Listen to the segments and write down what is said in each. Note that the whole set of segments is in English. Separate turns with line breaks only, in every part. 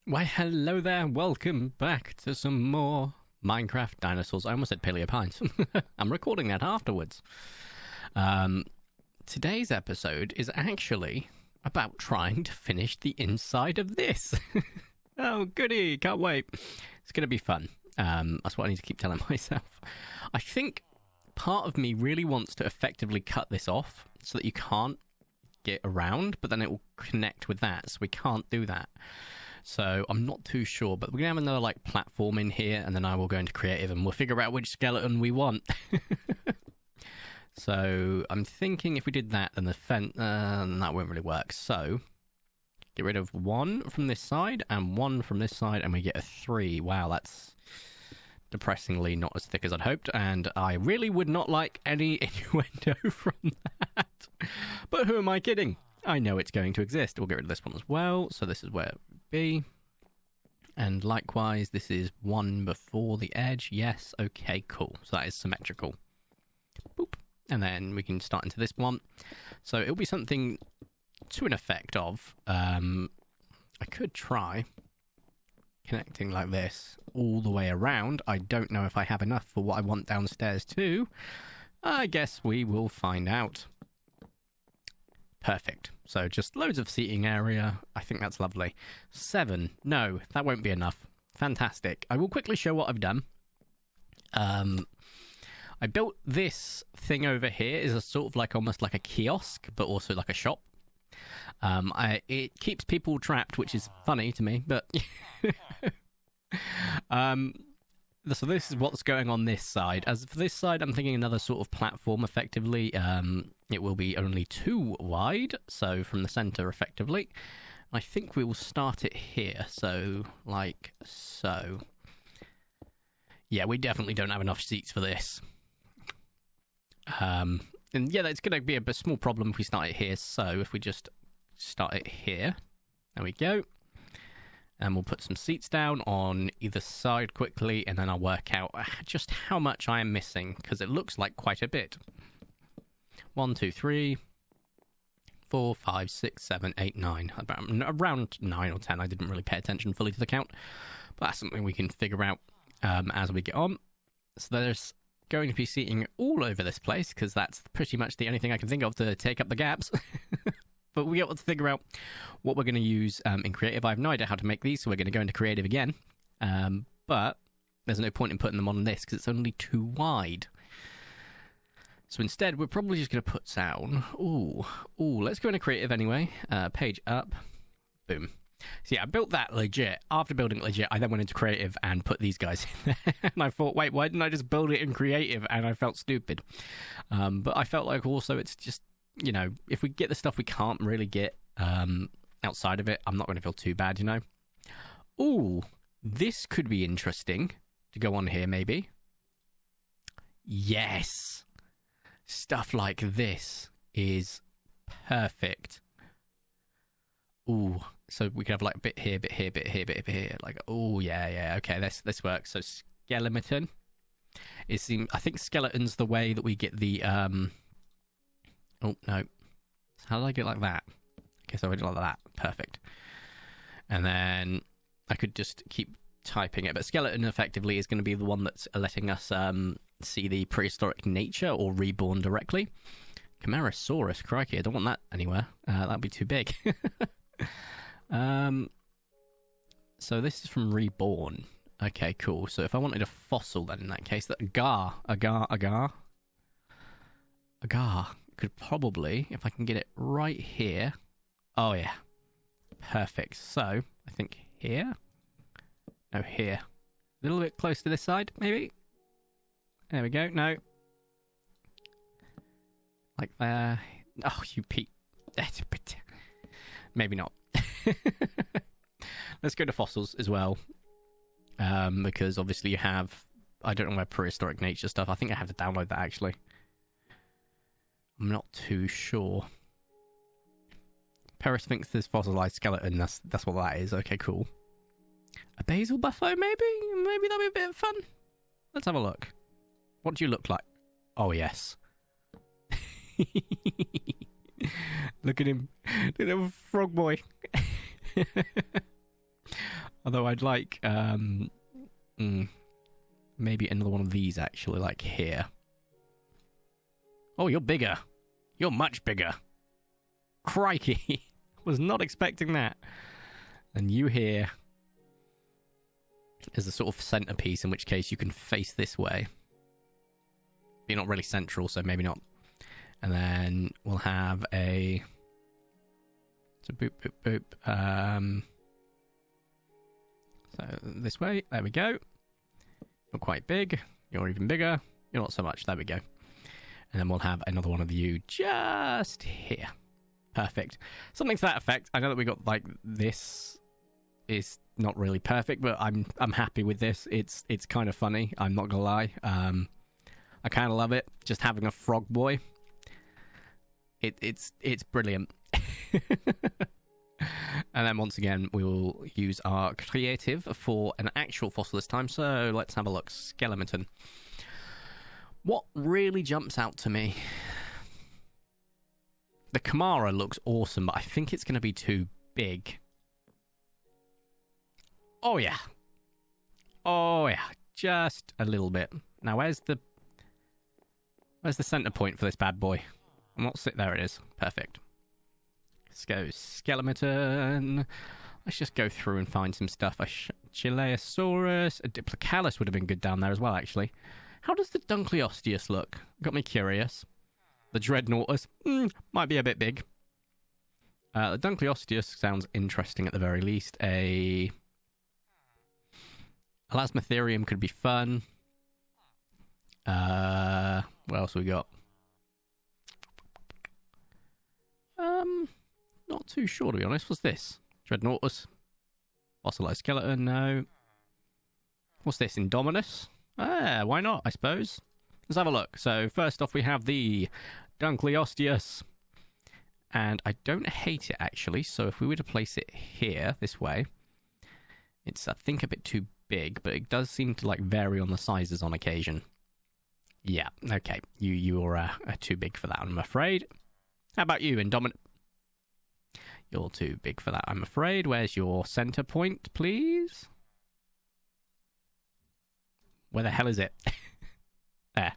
Why, hello there. Welcome back to some more Minecraft Dinosaurs. I almost said Paleopines. I'm recording that afterwards. Today's episode is actually about trying to finish the inside of this. Oh, goody. Can't wait. It's going to be fun. That's what I need to keep telling myself. I think part of me really wants to effectively cut this off so that you can't get around, but then it will connect with that, so we can't do that. So I'm not too sure, but we're going to have another platform in here, and then I will go into creative and we'll figure out which skeleton we want. So I'm thinking if we did that, then the fence, that won't really work. So get rid of one from this side and one from this side, and we get a 3. Wow, that's depressingly not as thick as I'd hoped, and I really would not like any innuendo from that. But who am I kidding? I know it's going to exist. We'll get rid of this one as well. So this is where it would be. And likewise, this is one before the edge. Yes, okay, cool. So that is symmetrical. Boop. And then we can start into this one. So it'll be something to an effect of, I could try connecting like this all the way around. I don't know if I have enough for what I want downstairs too. I guess we will find out. Perfect. So just loads of seating area. I think that's lovely. 7. No, that won't be enough. Fantastic. I will quickly show what I've done. I built this thing over here is a sort of almost like a kiosk, but also like a shop. It keeps people trapped, which is funny to me, but so this is what's going on this side. As for this side, I'm thinking another sort of platform, effectively. It will be only 2 wide, so from the center, effectively. I think we will start it here, so like so. Yeah, we definitely don't have enough seats for this. And yeah, that's going to be a small problem if we start it here, so if we just start it here, there we go. And we'll put some seats down on either side quickly, and then I'll work out just how much I am missing, because it looks like quite a bit. 1, 2, 3, 4, 5, 6, 7, 8, 9. Around 9 or 10. I didn't really pay attention fully to the count, but that's something we can figure out as we get on. So there's going to be seating all over this place, because that's pretty much the only thing I can think of to take up the gaps. But we got to figure out what we're going to use in creative. I have no idea how to make these, so we're going to go into creative again. But there's no point in putting them on this because it's only too wide. So instead, we're probably just going to put down... Ooh, let's go into creative anyway. Page up. Boom. So yeah, I built that legit. After building it legit, I then went into creative and put these guys in there. And I thought, wait, why didn't I just build it in creative? And I felt stupid. But I felt like also it's just... You know, if we get the stuff we can't really get outside of it, I'm not going to feel too bad, you know. Ooh, this could be interesting to go on here, maybe. Yes. Stuff like this is perfect. Ooh, so we could have a bit here, bit here, bit here, bit here. Oh, yeah, okay, this works. So skeleton. I think skeleton's the way that we get the... Oh, no. How did I get it like that? Okay, so I did it like that. Perfect. And then I could just keep typing it. But skeleton, effectively, is going to be the one that's letting us see the prehistoric nature or reborn directly. Camarasaurus, crikey, I don't want that anywhere. That'd be too big. So this is from reborn. Okay, cool. So if I wanted a fossil, then in that case, that agar. Could probably, if I can get it right here. Oh, yeah. Perfect. So, I think here. No, here. A little bit close to this side, maybe. There we go. No. Like there. Oh, you Pete. Maybe not. Let's go to fossils as well. Because obviously you have... I don't know where prehistoric nature stuff. I think I have to download that, actually. I'm not too sure. Parasphinx's fossilized skeleton, that's what that is. Okay, cool. A basal buffalo, maybe? Maybe that'll be a bit of fun. Let's have a look. What do you look like? Oh, yes. Look at him. Little frog boy. Although I'd like maybe another one of these, actually, like here. Oh, you're bigger. You're much bigger. Crikey. Was not expecting that. And you here is a sort of centerpiece, in which case you can face this way. You're not really central, so maybe not. And then we'll have a... So boop, boop, boop. So this way. There we go. You're quite big. You're even bigger. You're not so much. There we go. And then we'll have another one of you just here. Perfect. Something to that effect. I know that we got, like, this is not really perfect, but I'm happy with this. It's kind of funny. I'm not gonna lie. I kind of love it. Just having a frog boy. It's brilliant. And then once again, we will use our creative for an actual fossil this time. So let's have a look. Skeleton. What really jumps out to me? The Kamara looks awesome, but I think it's going to be too big. Oh yeah. Oh yeah. Just a little bit. Now where's the center point for this bad boy? And what's it? There it is. Perfect. Let's go skeleton. Let's just go through and find some stuff. A Chileosaurus. A Diplocalus would have been good down there as well, actually. How does the Dunkleosteus look? Got me curious. The Dreadnoughtus. Might be a bit big. The Dunkleosteus sounds interesting at the very least. A Elasmotherium could be fun. What else we got? Not too sure, to be honest. What's this? Dreadnoughtus. Fossilized skeleton, no. What's this? Indominus? Why not, I suppose. Let's have a look. So, first off, we have the Dunkleosteus. And I don't hate it, actually. So, if we were to place it here, this way, it's, I think, a bit too big, but it does seem to, like, vary on the sizes on occasion. Yeah, okay. You're too big for that, I'm afraid. How about you, Indominus? You're too big for that, I'm afraid. Where's your center point, please? Where the hell is it? There.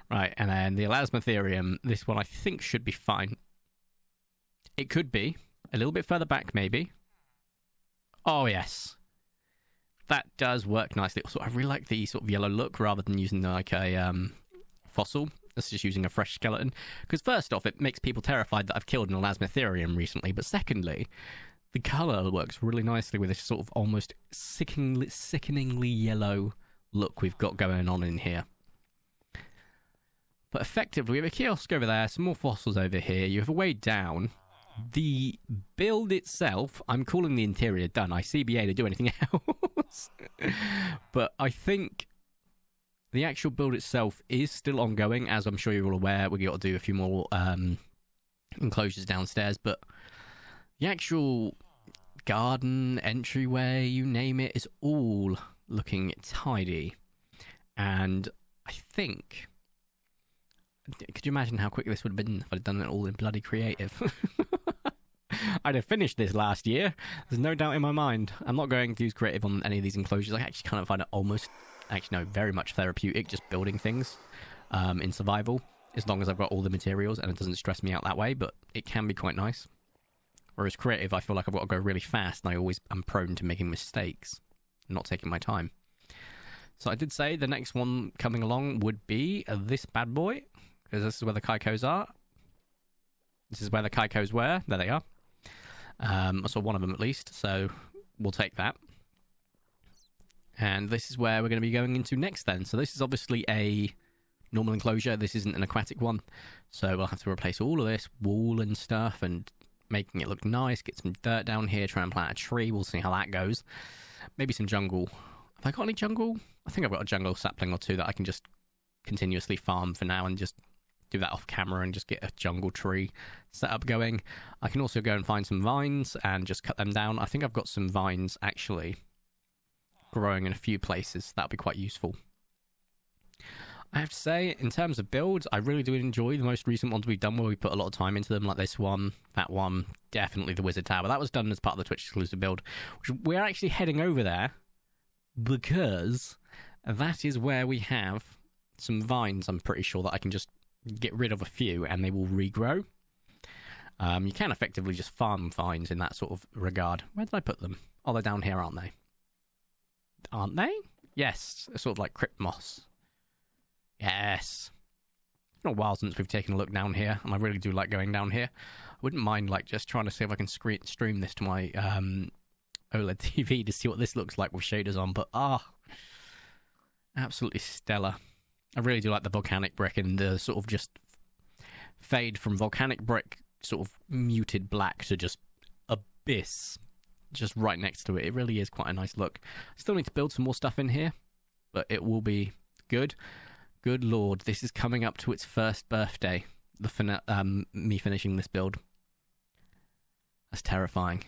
Right, and then the Elasmotherium. This one I think should be fine. It could be. A little bit further back, maybe. Oh, yes. That does work nicely. Also, I really like the sort of yellow look rather than using like a fossil. It's just using a fresh skeleton. Because first off, it makes people terrified that I've killed an Elasmotherium recently. But secondly, the colour works really nicely with this sort of almost sickeningly yellow look we've got going on in here. But effectively, we have a kiosk over there, some more fossils over here. You have a way down. The build itself, I'm calling the interior done. I CBA to do anything else. But I think the actual build itself is still ongoing, as I'm sure you're all aware. We've got to do a few more enclosures downstairs, but the actual garden, entryway, you name it, is all looking tidy. And I think... Could you imagine how quick this would have been if I'd done it all in bloody creative? I'd have finished this last year. There's no doubt in my mind. I'm not going to use creative on any of these enclosures. I actually kind of find it almost... Actually, no, very much therapeutic, just building things in survival, as long as I've got all the materials and it doesn't stress me out that way, but it can be quite nice. Whereas creative, I feel like I've got to go really fast, and I'm prone to making mistakes and not taking my time. So I did say the next one coming along would be this bad boy, because this is where the Kaikos are. This is where the Kaikos were. There they are. I saw one of them at least, so we'll take that. And this is where we're going to be going into next then. So this is obviously a normal enclosure. This isn't an aquatic one. So we'll have to replace all of this wall and stuff and making it look nice. Get some dirt down here, try and plant a tree. We'll see how that goes. Maybe some jungle. Have I got any jungle? I think I've got a jungle sapling or two that I can just continuously farm for now and just do that off camera and just get a jungle tree setup going. I can also go and find some vines and just cut them down. I think I've got some vines actually growing in a few places. That'll be quite useful. I have to say, in terms of builds, I really do enjoy the most recent ones we've done where we put a lot of time into them, like this one, that one, definitely the Wizard Tower. That was done as part of the Twitch exclusive build, which we're actually heading over there because that is where we have some vines, I'm pretty sure, that I can just get rid of a few and they will regrow. You can effectively just farm vines in that sort of regard. Where did I put them? Oh, they're down here, aren't they? Aren't they? Yes, sort of like crypt moss. Yes. It's been a while since we've taken a look down here, and I really do like going down here. I wouldn't mind like just trying to see if I can stream this to my OLED TV to see what this looks like with shaders on, but absolutely stellar. I really do like the volcanic brick and the sort of just fade from volcanic brick, sort of muted black to just abyss, just right next to it. It really is quite a nice look. I still need to build some more stuff in here, but it will be good. Good lord, this is coming up to its first birthday, me finishing this build. That's terrifying.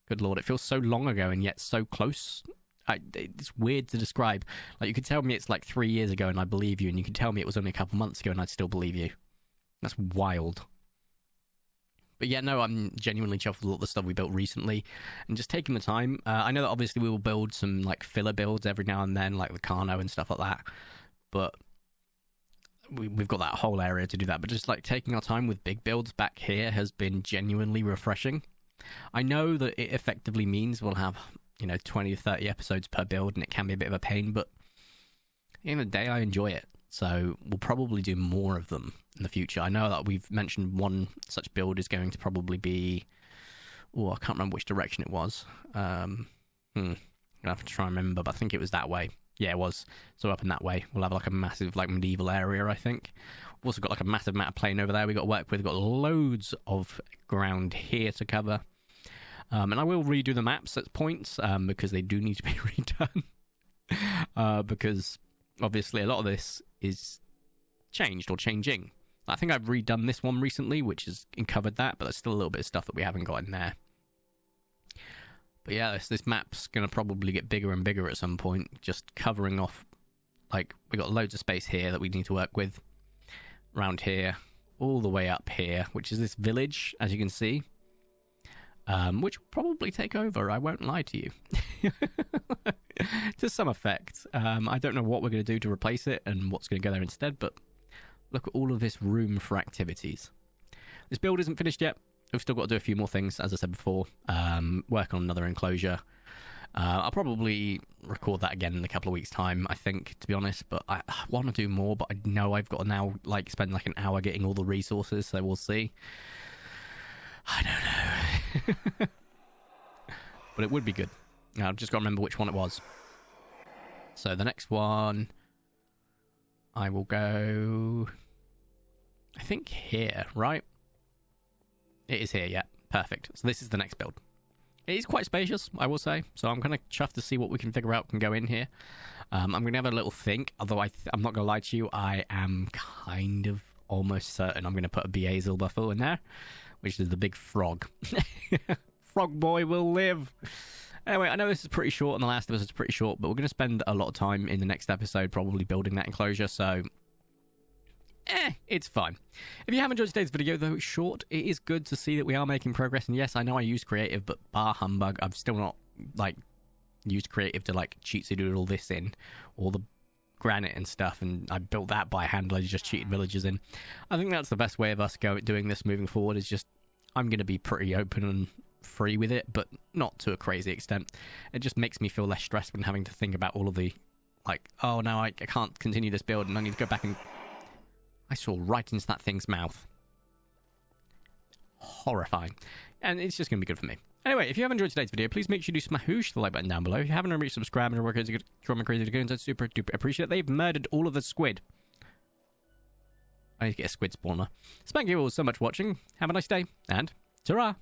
Good lord, it feels so long ago and yet so close. It's weird to describe. Like, you could tell me it's like 3 years ago and I believe you, and you could tell me it was only a couple months ago and I'd still believe you. That's wild. But yeah, no, I'm genuinely chuffed with all the stuff we built recently and just taking the time. I know that obviously we will build some like filler builds every now and then, like the Carno and stuff like that. But we've got that whole area to do that. But just like taking our time with big builds back here has been genuinely refreshing. I know that it effectively means we'll have, 20 to 30 episodes per build, and it can be a bit of a pain, but at the end of the day, I enjoy it. So we'll probably do more of them in the future. I know that we've mentioned one such build is going to probably be... Oh, I can't remember which direction it was. I'm going to have to try and remember, but I think it was that way. Yeah, it was. So up in that way. We'll have like a massive like medieval area, I think. We've also got like a massive amount of plain over there we've got to work with. We've got loads of ground here to cover. And I will redo the maps at points because they do need to be redone. Because obviously a lot of this is changed or changing. I think I've redone this one recently, which has covered that, but there's still a little bit of stuff that we haven't got in there. But yeah, this map's going to probably get bigger and bigger at some point, just covering off, like, we got loads of space here that we need to work with, around here, all the way up here, which is this village, as you can see, which will probably take over, I won't lie to you. To some effect. I don't know what we're going to do to replace it and what's going to go there instead, but look at all of this room for activities. This build isn't finished yet. We've still got to do a few more things, as I said before. Work on another enclosure. I'll probably record that again in a couple of weeks' time, I think, to be honest. But I want to do more, but I know I've got to now spend like an hour getting all the resources, so we'll see. I don't know. But it would be good. I've just got to remember which one it was. So the next one, I will go, I think here, right? It is here, yeah. Perfect. So this is the next build. It is quite spacious, I will say. So I'm kind of chuffed to see what we can figure out can go in here. I'm going to have a little think, although I'm not going to lie to you, I am kind of almost certain I'm going to put a Beazel buffalo in there, which is the big frog. Frog boy will live. Anyway, I know this is pretty short, and the last of us is pretty short, but we're going to spend a lot of time in the next episode probably building that enclosure, so it's fine. If you have enjoyed today's video, though it's short, it is good to see that we are making progress, and yes, I know I use creative, but bar humbug, I've still not, used creative to, cheatsy do all this in, all the granite and stuff, and I built that by hand, I just cheated villagers in. I think that's the best way of us doing this moving forward, is just, I'm going to be pretty open and free with it, but not to a crazy extent. It just makes me feel less stressed when having to think about all of the, oh, no, I can't continue this build, and I need to go back and... I saw right into that thing's mouth. Horrifying. And it's just going to be good for me. Anyway, if you have enjoyed today's video, please make sure you smash the like button down below. If you haven't already, subscribe and work crazy to go, I'd super duper appreciate it. They've murdered all of the squid. I need to get a squid spawner. Thank you all so much for watching. Have a nice day, and ta-ra!